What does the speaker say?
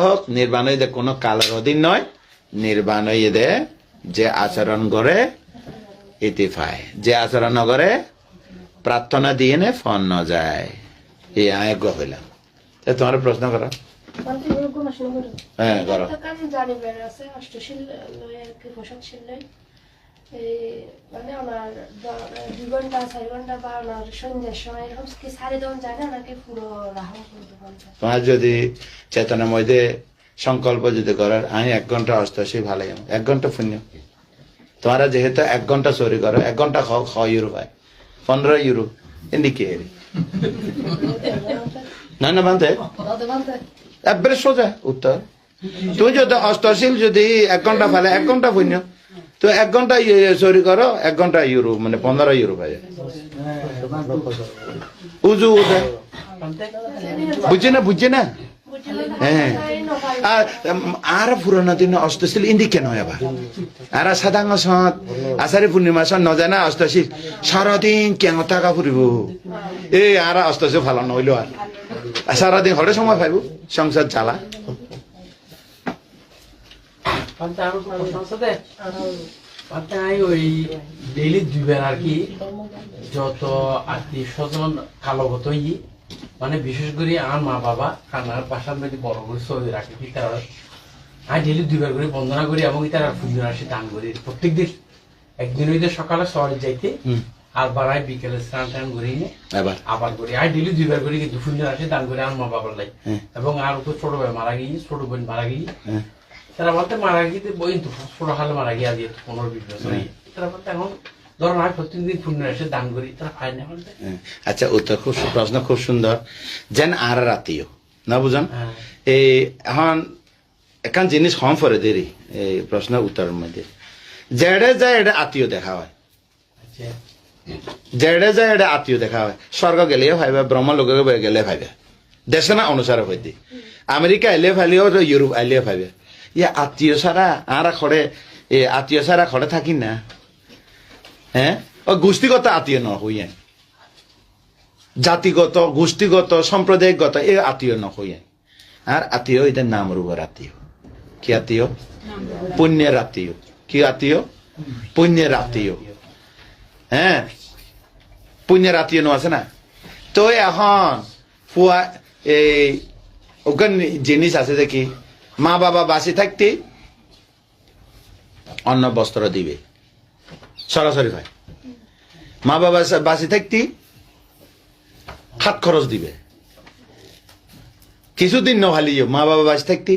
হোক নির্বাণ হইতে কোনো কালের অধীন নয়। নির্বাণ হইতে যে আচরণ করে ইতি পায়, যে আচরণ করে প্রার্থনা দিয়ে নে ফল ন যায়। এই আয়োগ্য হইলাম। তোমার প্রশ্ন করো। হ্যাঁ করো। মানে ওনার 2 ঘন্টা 4 ঘন্টা বা ওনার সন্ধ্যার সময় এরকম কি সারে দেওয়া যায় না নাকি পুরো রাহন করতে বলতে? তোমার যদি চেতনার মধ্যে সংকল্প যদি করার আমি 1 ঘন্টা অষ্টআশি ভালো 1 ঘন্টা পুণ্য। তোমরা যেহেতু 1 ঘন্টা চুরি করো 1 ঘন্টা 100 ইউরো পায় 15 ইউরো এদিকে না না বান্ধে একবারে সোজা উত্তর। তুই যদি অষ্টশীল যদি 1 ঘন্টা ফেলে 1 ঘন্টা পুণ্য, তো 1 ঘন্টা চুরি করো 1 ঘন্টা ইউরো মানে 15 ইউরো পায়। উজু উঠে বুঝছে না হ্যাঁ। আর পুরোনো দিন অষ্টশীল ইন্দি কেন আবার আর সাদাঙ্গ সৎ আষাঢ়ী পূর্ণিমা সৎ নজানা অষ্টশীল সারাদিন কেন টাকা ফুরিব এই আর অষ্টশীল ফালানো হইল আর সারাদিন হরে সময় পাইব সংসার চালা। ওই ডেইলি 2 বার আর কি যত আত্মীয় স্বজন কালগত মানে বিশেষ করে আমার মা বাবা কানার বাসার মধ্যে বড় করে ছবি রাখি তারা আমি ডেইলি 2 বার করে বন্দনা করি এবং তারা পুজো রাশি দান করি প্রত্যেক দিন। একদিন হইতে সকালে শহরে যাইতে আর বারাই বিকেলে স্নান টান করি আবার করি আমি ডেইলি 2 বার করি কিন্তু পুজো রাশি দান করি আমার মা বাবার লাই। এবং আর উপর ছোট ভাই মারা গিয়ে ছোট বোন মারা গিয়ে তারা বলতে মারা গিয়ে বই ছোট হালে মারা গিয়ে আজ 15-20 বছর তারা বলতে এখন ধরুন আমি প্রত্যেকদিন পুণ্য এসে দান করি তারা পায় না বলতে। আচ্ছা উত্তর খুব প্রশ্ন খুব সুন্দর যেন আর আত্মীয় না বুঝান এই এখন এখান জিনিস কম পরে দেরি এই প্রশ্ন উত্তরের মধ্যে যেড়ে যায় এটা আত্মীয় দেখা হয়, যেড়ে যায় এটা আত্মীয় দেখা হয়। স্বর্গ গেলেও ভাইবা ব্রহ্ম লোক গেলে ভাইবে দেশে না অনুসারে হইতে আমেরিকা এলে ফাইলেও ইউরোপ আইলে ভাইবে ইয়ে আত্মীয় ছাড়া আর খড়ে এ আত্মীয় ছাড়া খড়ে থাকি না হ্যাঁ। ও গোষ্ঠীগত আত্মীয় ন হইয়ে জাতিগত গোষ্ঠীগত সাম্প্রদায়িকগত এ আত্মীয় ন হইয়ে আর আত্মীয় এটা নাম রূপের আত্মীয়। কি আত্মীয়? পুণ্যের আত্মীয়। কি আত্মীয়? পুণ্যের আত্মীয়। হ্যাঁ পুণ্যের আত্মীয় ন আছে না। তো এখন ফুয়া এই ওখানে জিনিস আছে দেখি মা বাবা বাঁচি থাকতে অন্ন বস্ত্র দিবে সরাসরি ভাই, মা বাবা বাঁচি থাকতে হাত খরচ দিবে কিছুদিন নভালিও মা বাবা বাঁচি থাকতে